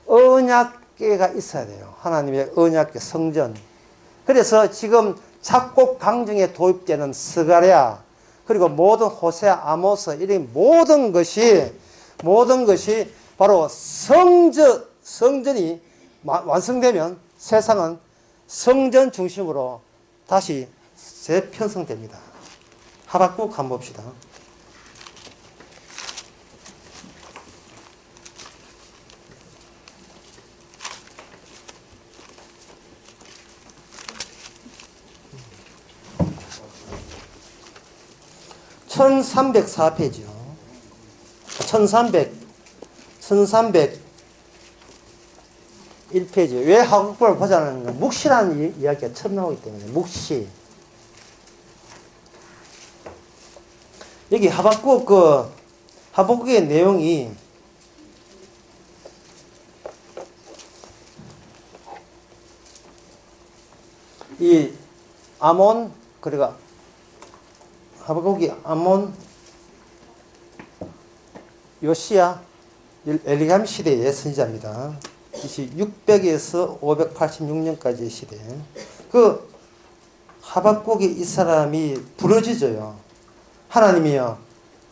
언약궤가 있어야 돼요. 하나님의 언약궤 성전. 그래서 지금 작곡 강정에 도입되는 스가랴, 그리고 모든 호세아, 아모스, 이런 모든 것이 바로 성전이 완성되면 세상은 성전 중심으로 다시 재편성됩니다. 하박국 한번 봅시다. (1304페이지요) 1301페이지. 왜 하박국을 보자는 건 묵시라는 이야기가 처음 나오기 때문에. 묵시. 여기 하박국의 내용이 이 아몬, 그리고 하박국이 아몬, 요시야, 엘리암 시대의 선지자입니다. 600에서 586년까지의 시대. 그 하박국이 이 사람이 부러지져요. 하나님이요,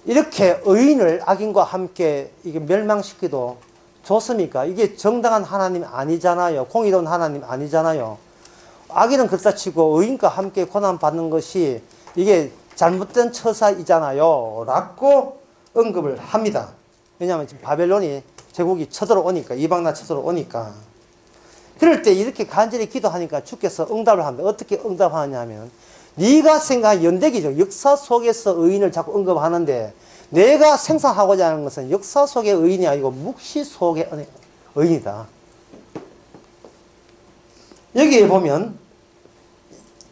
이렇게 의인을 악인과 함께 이게 멸망시키도 좋습니까? 이게 정당한 하나님 아니잖아요. 공의로운 하나님 아니잖아요. 악인은 그렇다 치고 의인과 함께 고난받는 것이 이게 잘못된 처사이잖아요 라고 언급을 합니다. 왜냐하면 지금 바벨론이 제국이 쳐들어오니까, 이방나 쳐들어오니까. 그럴 때 이렇게 간절히 기도하니까 주께서 응답을 합니다. 어떻게 응답하느냐 하면, 네가 생각한 연대기죠. 역사 속에서 의인을 자꾸 언급하는데, 내가 생산하고자 하는 것은 역사 속의 의인이 아니고 묵시 속의 의인이다. 여기에 보면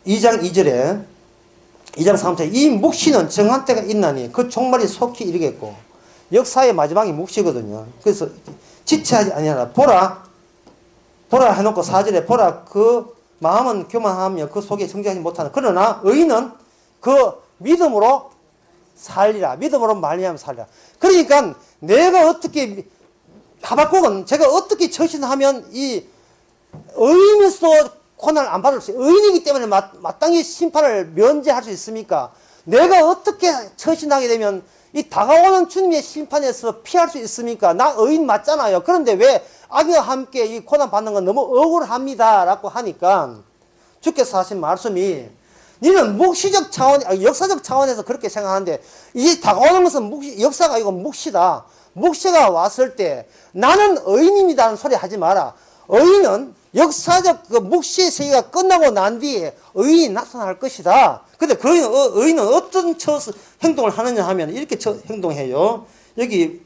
2장 2절에 2장 3절에 이 묵시는 정한 때가 있나니 그 종말이 속히 이르겠고, 역사의 마지막이 묵시거든요. 그래서 지체하지 아니하라. 보라 해놓고 4절에 보라, 그 마음은 교만하며 그 속에 정죄하지 못하는, 그러나 의인은 그 믿음으로 살리라. 믿음으로 말미암아 살리라. 그러니까 내가 어떻게, 하박국은 제가 어떻게 처신하면 이 의인으로서 고난을 안 받을 수 있어요. 의인이기 때문에 마땅히 심판을 면제할 수 있습니까? 내가 어떻게 처신하게 되면 이 다가오는 주님의 심판에서 피할 수 있습니까? 나 의인 맞잖아요. 그런데 왜 악인과 함께 이 고난 받는 건 너무 억울합니다 라고 하니까 주께서 하신 말씀이, 너는 묵시적 차원, 역사적 차원에서 그렇게 생각하는데, 이 다가오는 것은 역사가 아니고 묵시다. 묵시가 왔을 때 나는 의인입니다라는 소리 하지 마라. 의인은 역사적 그 묵시의 세계가 끝나고 난 뒤에 의인이 나타날 것이다. 근데 그 의인은 어떤 행동을 하느냐 하면 이렇게 행동해요. 여기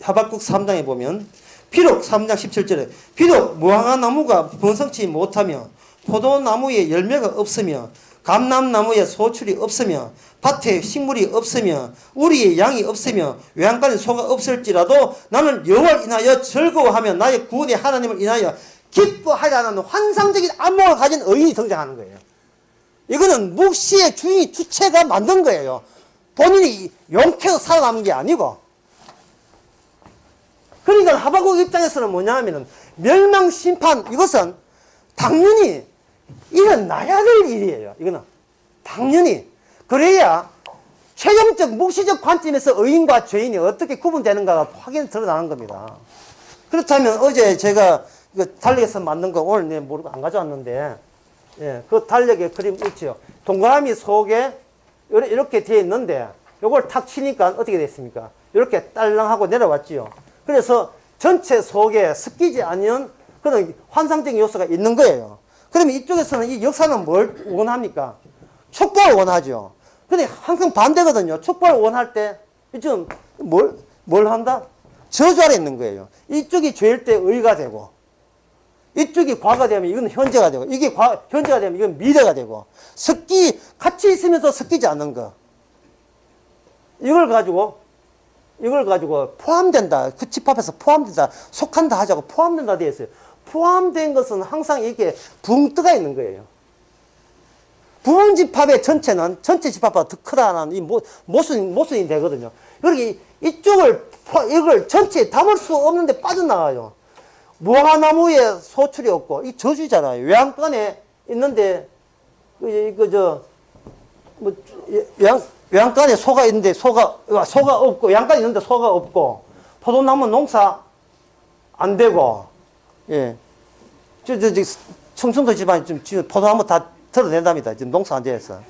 하박국 3장에 보면, 비록 3장 17절에 비록 무화과 나무가 번성치 못하며 포도나무에 열매가 없으며 감람나무에 소출이 없으며 밭에 식물이 없으며 우리의 양이 없으며 외양간에 소가 없을지라도 나는 여호와를 인하여 즐거워하며 나의 구원의 하나님을 인하여 기뻐하라는 환상적인 안목을 가진 의인이 등장하는 거예요. 이거는 묵시의 주체가 만든 거예요. 본인이 용케어 살아남은 게 아니고. 그러니까 하박국 입장에서는 뭐냐 하면은, 멸망 심판, 이것은 당연히 일어나야 될 일이에요. 이거는 당연히. 그래야 최종적 묵시적 관점에서 의인과 죄인이 어떻게 구분되는가가 확연히 드러나는 겁니다. 그렇다면 어제 제가 달력에서 만든 거 오늘 내가 모르고 안 가져왔는데, 예, 그 달력에 그림 있죠. 동그라미 속에 이렇게 되어 있는데, 이걸 탁 치니까 어떻게 됐습니까? 이렇게 딸랑하고 내려왔지요. 그래서 전체 속에 섞이지 않는 그런 환상적인 요소가 있는 거예요. 그러면 이쪽에서는 이 역사는 뭘 원합니까? 축복을 원하죠. 근데 항상 반대거든요. 축복을 원할 때 이쪽은 뭘 한다? 저주 아래 있는 거예요. 이쪽이 죄일 때 의가 되고, 이쪽이 과거가 되면 이건 현재가 되고, 이게 현재가 되면 이건 미래가 되고, 같이 있으면서 섞이지 않는 거. 이걸 가지고 포함된다. 그 집합에서 포함된다. 속한다 하자고 포함된다 되어 있어요. 포함된 것은 항상 이게 붕 떠가 있는 거예요. 부분 집합의 전체는 전체 집합보다 더 크다는 이 모순이 되거든요. 그러기 이걸 전체에 담을 수 없는데 빠져나가요. 무화과나무에 소출이 없고, 이 저주잖아요. 외양간에 있는데 뭐, 외양간에 소가 있는데 소가 없고, 양간이 있는데 소가 없고, 포도나무 농사 안 되고, 예. 청순도 집안이 지금 포도나무 다 털어낸답니다. 지금 농사 안 돼서.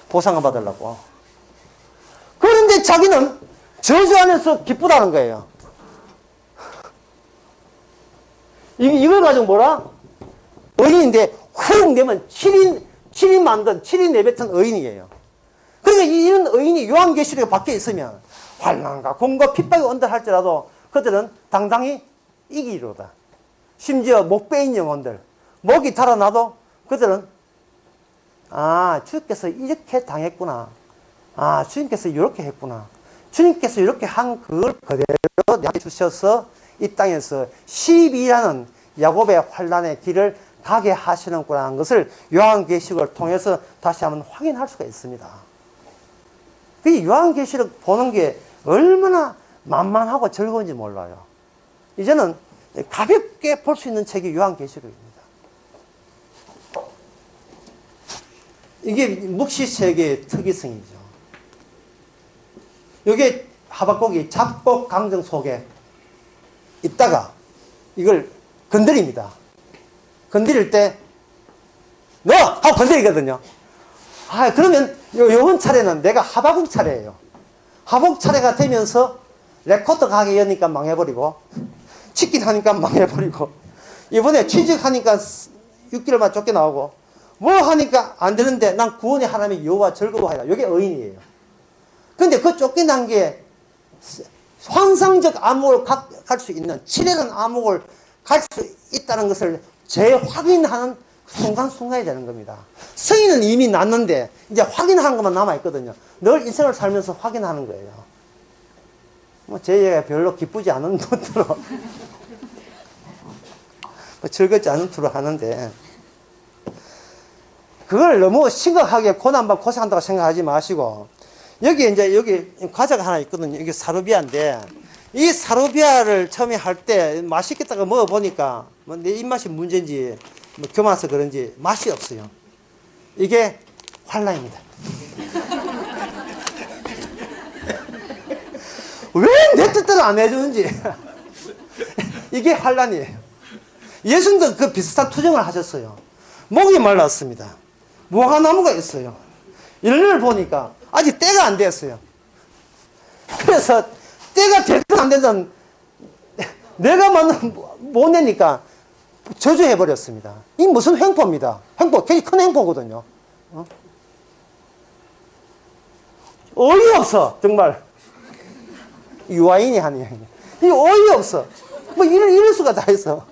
보상을 받으려고. 그런데 자기는 저주 안에서 기쁘다는 거예요. 이걸 가지고 뭐라? 의인인데 훅 내면 7인 만든, 7인 내뱉은 의인이에요. 그러니까 이런 의인이 요한계시록에 박혀 있으면 환난과 공과 핍박이 온다 할지라도 그들은 당당히 이기리로다. 심지어 목 베인 영혼들, 목이 달아나도 그들은 주께서 이렇게 당했구나. 주님께서 이렇게 했구나. 주님께서 이렇게 한 그걸 그대로 내게 주셔서 이 땅에서 12라는 야곱의 환난의 길을 가게 하시는구나 하는 것을 요한계시록을 통해서 다시 한번 확인할 수가 있습니다. 그 요한계시록 보는 게 얼마나 만만하고 즐거운지 몰라요. 이제는 가볍게 볼 수 있는 책이 요한계시록입니다. 이게 묵시책의 특이성이죠. 이게 하박국이 잡곡 강정 속에 있다가 이걸 건드립니다. 건드릴 때 너! 하고 건드리거든요. 그러면 요번 차례는 내가 하박국 차례예요. 하박국 차례가 되면서 레코드 가게 여니까 망해버리고, 치킨 하니까 망해버리고, 이번에 취직하니까 6개월만 쫓겨나오고, 뭐 하니까 안 되는데 난 구원의 하나님의 여호와 즐거워하라. 이게 의인이에요. 근데 그 쫓겨난 게 환상적 암흑을 갈 수 있는, 칠해는 암흑을 갈 수 있다는 것을 재확인하는 순간순간이 되는 겁니다. 성인은 이미 났는데 이제 확인하는 것만 남아있거든요. 늘 인생을 살면서 확인하는 거예요. 뭐 제 얘기가 별로 기쁘지 않은 투로 즐겁지 않은 투로 하는데, 그걸 너무 심각하게 고난받고 고생한다고 생각하지 마시고, 여기 과자가 하나 있거든요. 이게 사르비아인데, 이 사르비아를 처음에 할 때 맛있겠다고 먹어보니까 내 입맛이 문제인지 교만해서 그런지 맛이 없어요. 이게 환란입니다. 왜 내 뜻대로 안 해주는지. 이게 환란이에요. 예수님도 그 비슷한 투정을 하셨어요. 목이 말랐습니다. 무화과나무가 있어요. 열매를 보니까 아직 때가 안 됐어요. 그래서 때가 됐든 안 되든 내가 못 내니까 저주해버렸습니다. 이 무슨 횡포입니다. 굉장히 큰 횡포거든요. 어이없어, 정말. 유아인이 하는 얘기. 이 어이없어. 뭐 이럴 수가 다 있어.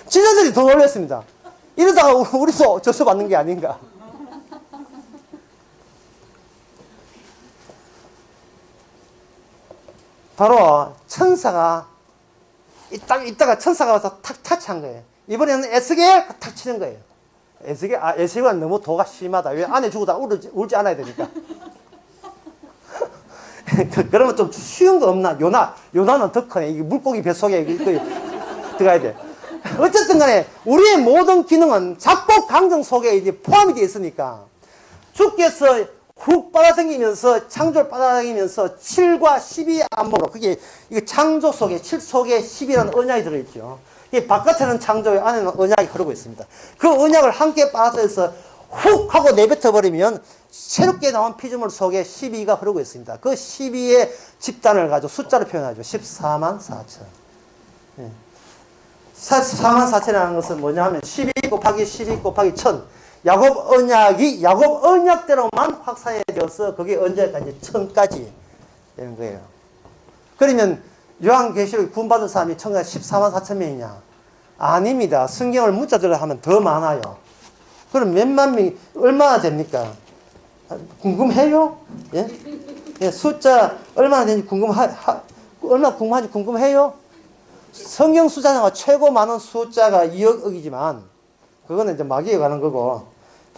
지자들이 더 놀랐습니다. 이러다가 우리도 저주받는 게 아닌가. 바로 천사가 이따가 천사가 와서 탁 타치한 거예요. 이번에는 에스겔 탁 치는 거예요. 에스겔은 너무 도가 심하다. 왜 안에 죽어도 울지 않아야 되니까. 그러면 좀 쉬운 거 없나? 요나는 더 크네. 이게 물고기 뱃속에 들어가야 돼. 어쨌든 간에 우리의 모든 기능은 잡곡 강정 속에 이제 포함이 되어 있으니까, 주께서 훅 빨아당기면서, 창조를 빨아당기면서 7과 12의 안목으로, 그게 이게 창조 속에, 7 속에 10이라는 언약이 들어있죠. 이 바깥에는 창조, 안에는 언약이 흐르고 있습니다. 그 언약을 함께 빨아들여서 훅 하고 내뱉어버리면 새롭게 나온 피조물 속에 12가 흐르고 있습니다. 그 12의 집단을 가지고 숫자로 표현하죠. 14만 4천. 14만 4천이라는 것은 뭐냐 하면 12 곱하기 12 곱하기 1000. 야곱 언약대로만 확산해져서 그게 언제까지 1000까지 되는 거예요. 그러면 요한계시록 구원받은 사람이 청각 14만 4천 명이냐? 아닙니다. 성경을 문자들로 하면 더 많아요. 그럼 몇만 명이 얼마나 됩니까? 궁금해요? 예? 예, 숫자 얼마나 되는지 얼마나 궁금한지 궁금해요? 성경 숫자가 최고 많은 숫자가 2억이지만 그거는 이제 마귀에 가는 거고,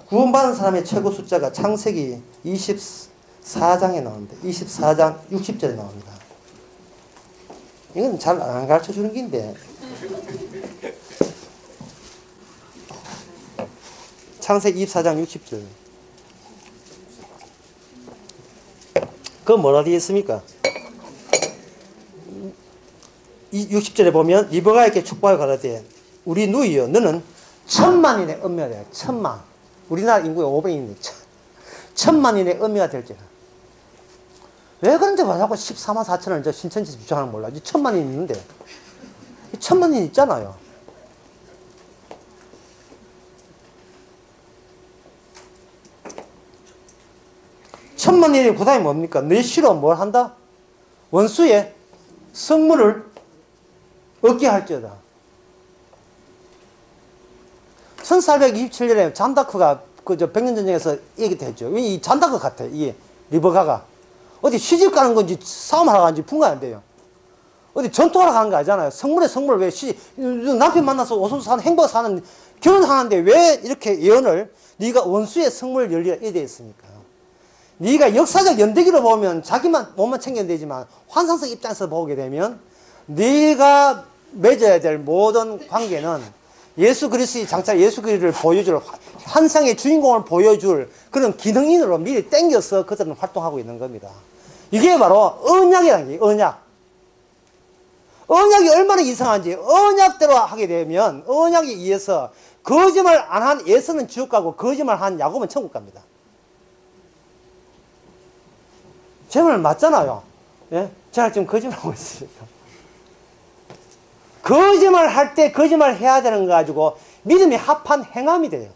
구원받은 사람의 최고 숫자가 창세기 24장에 나오는데 24장 60절에 나옵니다. 이건 잘 안 가르쳐 주는 긴데. 창세기 24장 60절. 그 뭐라 되어 있습니까? 이 60절에 보면 리브가에게 축복을 가라되 우리 누이여 너는 천만인의 은미가 되라. 천만. 우리나라 인구가 500인데 천만인의 은미가 될지라. 왜 그런지 봐. 자꾸 14만 4천을 저 신천지 주장하는 몰라. 이 천만인 있는데. 이 천만인 있잖아요. 천만인의 구단이 뭡니까? 내 시로 뭘 한다? 원수의 성물을 얻게 할지어다. 1427년에 잔다크가 그저 백년전쟁에서 얘기했죠. 이 잔다크 같아. 이 리버가가 어디 시집 가는 건지 싸움하러 가는지 분간 안 돼요. 어디 전투하러 가는 거 아니잖아요. 성물에 성물 왜 남편 만나서 오순수 사는 행복 사는 결혼하는데 왜 이렇게 예언을 네가 원수의 성물을 열리라 이래 있습니까? 네가 역사적 연대기로 보면 자기만 몸만 챙겨야 되지만 환상성 입장에서 보게 되면 네가 맺어야 될 모든 관계는 예수 그리스도의 장차 예수 그리스도를 보여줄 환상의 주인공을 보여줄 그런 기능인으로 미리 땡겨서 그들은 활동하고 있는 겁니다. 이게 바로 언약이라는 게 언약. 언약이 얼마나 이상한지 언약대로 하게 되면 언약에 의해서 거짓말 안 한 에서는 지옥 가고 거짓말 한 야곱은 천국 갑니다. 제 말 맞잖아요. 예? 제가 지금 거짓말하고 있으니까. 거짓말 할 때 거짓말 해야 되는 거 가지고 믿음이 합한 행함이 돼요.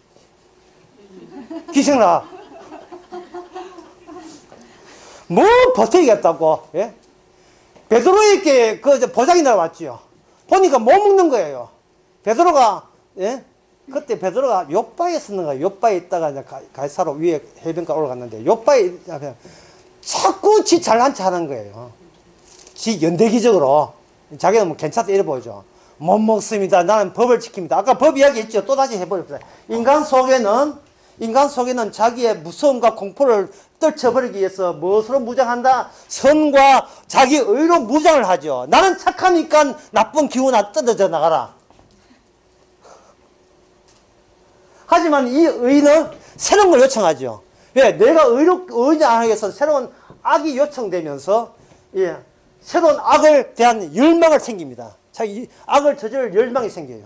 기생라. 뭐 버티겠다고, 예? 베드로에게 그 보장이 나왔지요. 보니까 못 먹는 거예요. 베드로가, 예? 그때 베드로가 요바에 있었는가, 요바에 있다가 이제 갈사로 위에 해변가 올라갔는데, 요바에 자꾸 지 잘난 체 하는 거예요. 지 연대기적으로. 자기는 뭐 괜찮다 이래 보이죠. 못 먹습니다. 나는 법을 지킵니다. 아까 법 이야기 했죠. 또다시 해버립니다. 인간 속에는 자기의 무서움과 공포를 떨쳐버리기 위해서 무엇으로 무장한다? 선과 자기 의로 무장을 하죠. 나는 착하니까 나쁜 기운아 뜯어져 나가라. 하지만 이 의는 새로운 걸 요청하죠. 왜? 내가 의지 안 하기 위해서 새로운 악이 요청되면서, 예, 새로운 악을 대한 열망을 생깁니다. 자기 악을 저지를 열망이 생겨요.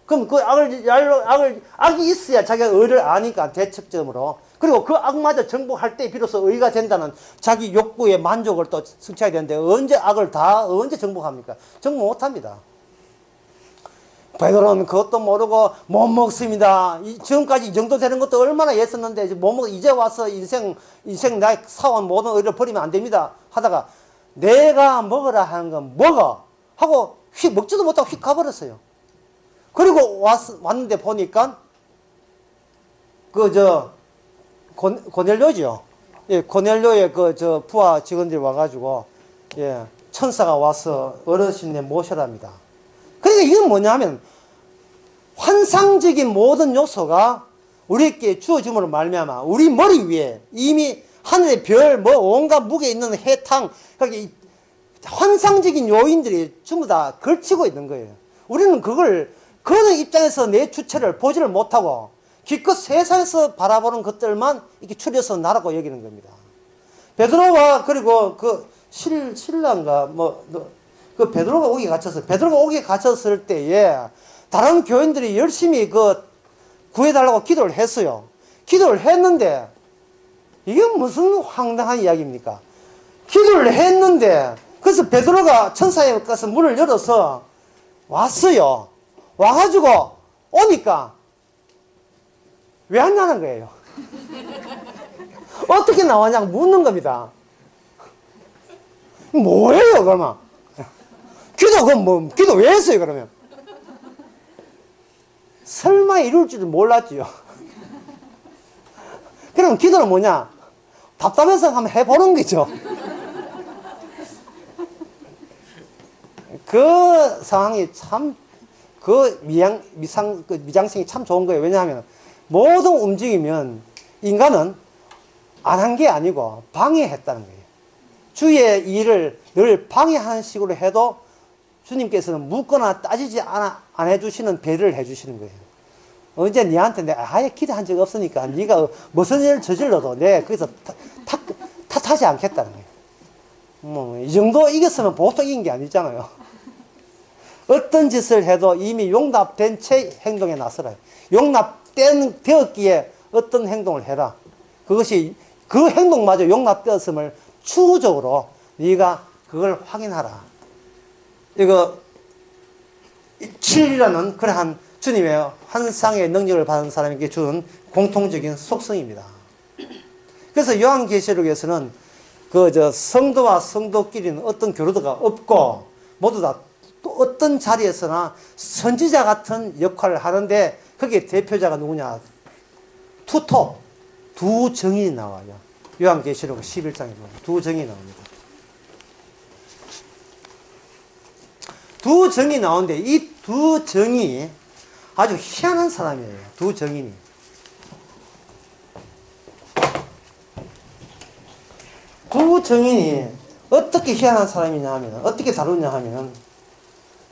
그럼 그 악이 있어야 자기가 의를 아니까 대척점으로. 그리고 그 악마저 정복할 때 비로소 의가 된다는 자기 욕구의 만족을 또 성취해야 되는데 언제 악을 다 언제 정복합니까? 정복 못합니다. 베드로는 그것도 모르고 못 먹습니다. 지금까지 이 정도 되는 것도 얼마나 애썼는데 못 먹어. 이제 와서 인생 나 사온 모든 의를 버리면 안 됩니다. 하다가 내가 먹으라 하는 건 먹어 하고 휙 먹지도 못하고 휙 가버렸어요. 그리고 왔는데 보니까 고넬료죠. 예, 고넬료의 부하 직원들이 와가지고, 예, 천사가 와서 어르신네 모셔랍니다. 그러니까 이건 뭐냐면 환상적인 모든 요소가 우리에게 주어짐으로 말미암아 우리 머리 위에 이미 하늘의 별, 뭐 온갖 무게 있는 해탕, 그러니까 환상적인 요인들이 전부 다 걸치고 있는 거예요. 우리는 그런 입장에서 내 주체를 보지를 못하고 기껏 세상에서 바라보는 것들만 이렇게 추려서 나라고 여기는 겁니다. 베드로와 그리고 신랑가 그 베드로가 오기에 갇혔을 때에 다른 교인들이 열심히 구해달라고 기도를 했어요. 기도를 했는데 이게 무슨 황당한 이야기입니까? 기도를 했는데 그래서 베드로가 천사에 가서 문을 열어서 왔어요. 와가지고 오니까 왜 안 나는 거예요? 어떻게 나왔냐고 묻는 겁니다. 뭐예요 그러면? 기도 왜 했어요 그러면? 설마 이룰 줄은 몰랐지요. 그럼 기도는 뭐냐? 답답해서 한번 해보는 거죠. 그 상황이 참, 미장생이 참 좋은 거예요. 왜냐하면 모든 움직이면 인간은 안 한 게 아니고 방해했다는 거예요. 주의 일을 늘 방해하는 식으로 해도 주님께서는 묻거나 따지지 안 해주시는 배려를 해주시는 거예요. 언제 니한테 내가 아예 기대한 적 없으니까 네가 무슨 일을 저질러도 내 거기서 탓하지 않겠다는 거예요. 뭐, 이 정도 이겼으면 보통 이긴 게 아니잖아요. 어떤 짓을 해도 이미 용납된 채 행동에 나서라. 되었기에 어떤 행동을 해라. 그것이, 그 행동마저 용납되었음을 추후적으로 네가 그걸 확인하라. 이거, 7이라는 그러한 주님의 환상의 능력을 받은 사람에게 주는 공통적인 속성입니다. 그래서 요한계시록에서는 성도와 성도끼리는 어떤 교류가 없고 모두 다 또 어떤 자리에서나 선지자 같은 역할을 하는데 거기에 대표자가 누구냐? 투톱, 두 정인이 나와요. 요한계시록 11장에 보면 두 정인이 나옵니다. 두 정이 나오는데 이 두 정이 아주 희한한 사람이에요. 두 정인이. 두 정인이 어떻게 희한한 사람이냐 하면, 어떻게 다루냐 하면,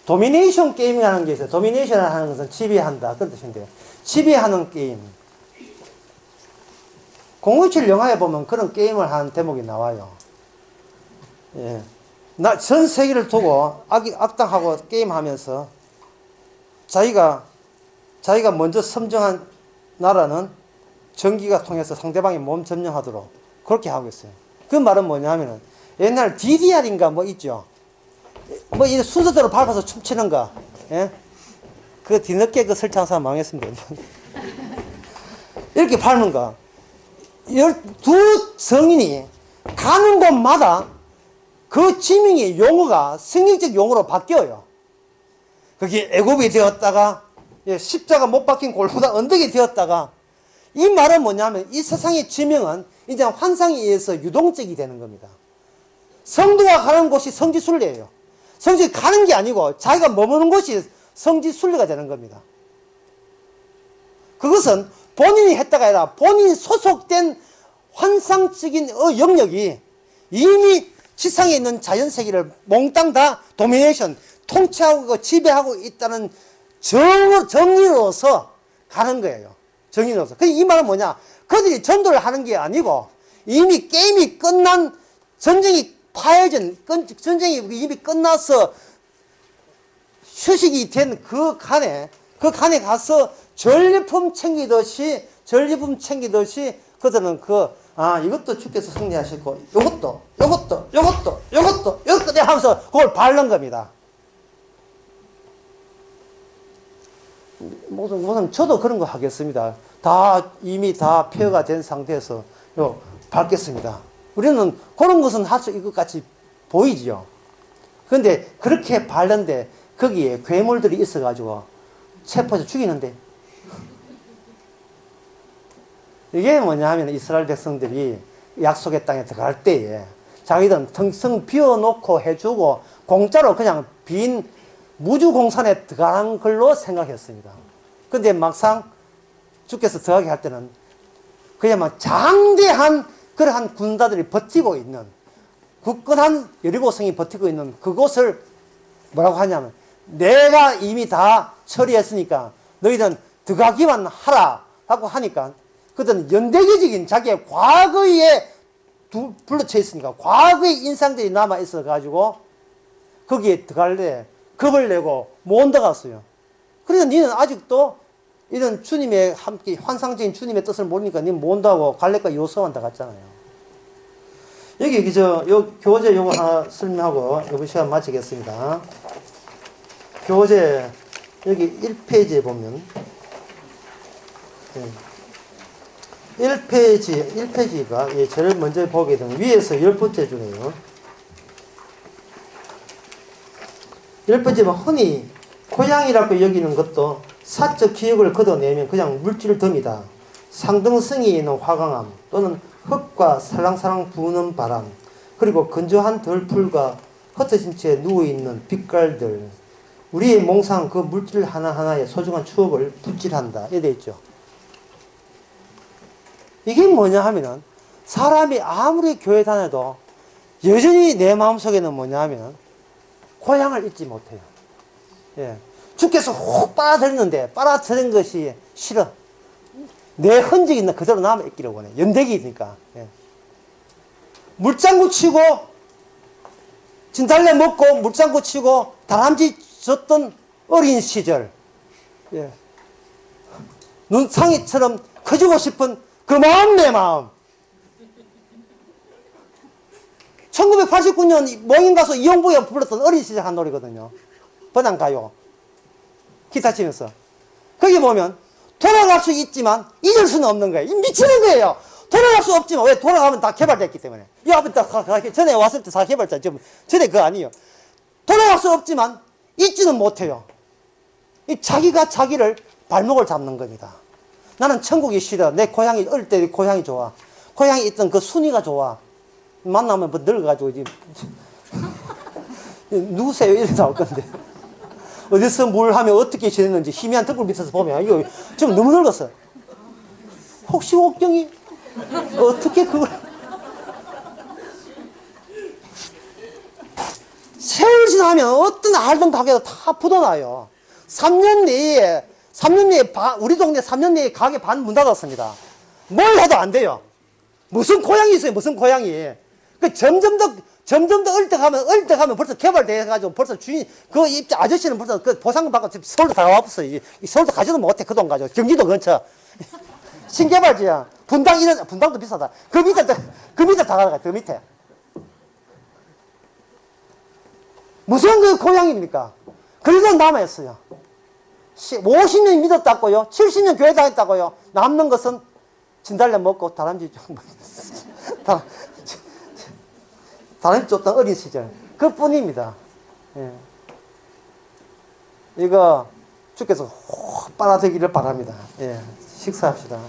도미네이션 게임이라는 게 있어요. 도미네이션을 하는 것은 지배한다. 그런 뜻인데요. 지배하는 게임. 057 영화에 보면 그런 게임을 하는 대목이 나와요. 예. 전 세계를 두고 악당하고 게임하면서 자기가 먼저 선정한 나라는 전기가 통해서 상대방이 몸 점령하도록 그렇게 하고 있어요. 그 말은 뭐냐 하면은 옛날 DDR인가 뭐 있죠. 뭐 이 순서대로 밟아서 춤추는 거. 예? 그 뒤늦게 그 설치한 사람 망했습니다. 이렇게 밟는 거. 두 성인이 가는 곳마다 그 지명의 용어가 성경적 용어로 바뀌어요. 그게 애굽이 되었다가 십자가 못 박힌 골고다 언덕이 되었다가 이 말은 뭐냐면 이 세상의 지명은 이제 환상에 의해서 유동적이 되는 겁니다. 성도가 가는 곳이 성지순례예요. 성지 가는 게 아니고 자기가 머무는 곳이 성지순례가 되는 겁니다. 그것은 본인이 했다가 아니라 본인이 소속된 환상적인 영역이 이미 지상에 있는 자연세계를 몽땅 다 도미네이션, 통치하고 지배하고 있다는 정의로서 가는 거예요. 정의로서. 이 말은 뭐냐? 그들이 전도를 하는 게 아니고 이미 게임이 끝난 전쟁이 전쟁이 이미 끝나서 휴식이 된 그 칸에 가서 전리품 챙기듯이 그들은 이것도 주께서 승리하시고 요것도 하면서 그걸 바른 겁니다. 무슨 저도 그런 거 하겠습니다. 이미 다 폐허가 된 상태에서 밟겠습니다. 우리는 그런 것은 할 수 있을 것 같이 보이지요. 그런데 그렇게 밟는데 거기에 괴물들이 있어가지고 체포해서 죽이는데 이게 뭐냐 하면 이스라엘 백성들이 약속의 땅에 들어갈 때에 자기들은 텅텅 비워놓고 해주고 공짜로 그냥 빈 무주공산에 들어가는 걸로 생각했습니다. 근데 막상 주께서 들어가게 할 때는 그야말로 장대한 그러한 군사들이 버티고 있는 굳건한 여리고성이 버티고 있는 그곳을 뭐라고 하냐면 내가 이미 다 처리했으니까 너희들은 들어가기만 하라 라고 하니까 그들은 연대기적인 자기의 과거에 불러쳐 있으니까 과거의 인상들이 남아있어 가지고 거기에 들어갈래 겁을 내고 못 들어갔어요. 그러니까 너는 아직도 이런 주님의 함께 환상적인 주님의 뜻을 모르니까 니 못한다고 갈렙과 여호수아만 다 갔잖아요. 여기 요 교재 요거 하나 설명하고 이번 시간 마치겠습니다. 교재 여기 1페이지에 보면 1페이지가 제일 먼저 보게 되는 위에서 10번째 중에요. 10번째는 흔히 고향이라고 여기는 것도 사적 기억을 걷어내면 그냥 물질덤이다. 상등성이 있는 화강암 또는 흙과 살랑살랑 부는 바람 그리고 건조한 덜풀과 흩어진 채 누워있는 빛깔들 우리의 몽상 그 물질 하나하나에 소중한 추억을 붓질한다. 이래 있죠. 이게 뭐냐 하면은 사람이 아무리 교회 다녀도 여전히 내 마음속에는 뭐냐 하면 고향을 잊지 못해요. 예. 주께서 훅 빨아들였는데 빨아들인 것이 싫어. 내 흔적이 있는 그대로 남아있기를 원해. 연대기니까. 예. 물장구 치고 진달래 먹고 물장구 치고 다람쥐 줬던 어린 시절. 예. 눈상이처럼 커지고 싶은 그 마음, 내 마음. 1989년 몽인가수 이용부가 불렀던 어린 시절 한 노래거든요. 번안가요. 기타 치면서. 거기 보면 돌아갈 수 있지만 잊을 수는 없는 거예요. 미치는 거예요. 돌아갈 수 없지만, 왜? 돌아가면 다 개발됐기 때문에. 이 앞에 전에 왔을 때 다 개발자. 전에 그거 아니에요. 돌아갈 수 없지만 잊지는 못해요. 자기가 자기를 발목을 잡는 겁니다. 나는 천국이 싫어. 내 고향이, 어릴 때 고향이 좋아. 고향에 있던 그 순위가 좋아. 만나면 뭐 늙어가지고, 누구세요? 이래 나올 건데. 어디서 뭘 하면 어떻게 지냈는지 희미한 등불 밑에서 보면, 이거 좀 너무 늙었어. 혹시 옥경이? 어떻게 그걸. 세월 지나면 어떤 알던 가게도 다 붙어나요. 3년 내에, 우리 동네 3년 내에 가게 반 문 닫았습니다. 뭘 해도 안 돼요. 무슨 고향이 있어요, 무슨 고향이. 그 점점 더 얼떡하면 벌써 개발돼가지고 벌써 주인, 그 입자 아저씨는 벌써 그 보상금 받고 서울도 다 와봤어요. 서울도 가지도 못해, 그 돈 가지고. 경기도 근처. 신개발지야. 분당도 비싸다. 그 밑에 다 가다가, 그 밑에. 무슨 그 고향입니까? 그래도 남아있어요. 50년 믿었다고요? 70년 교회 다녔다고요? 남는 것은 진달래 먹고 다람쥐 좀, 다람쥐 쫓던 어린 시절. 그 뿐입니다. 예. 이거 주께서 혹 빨아들이기를 바랍니다. 예. 식사합시다.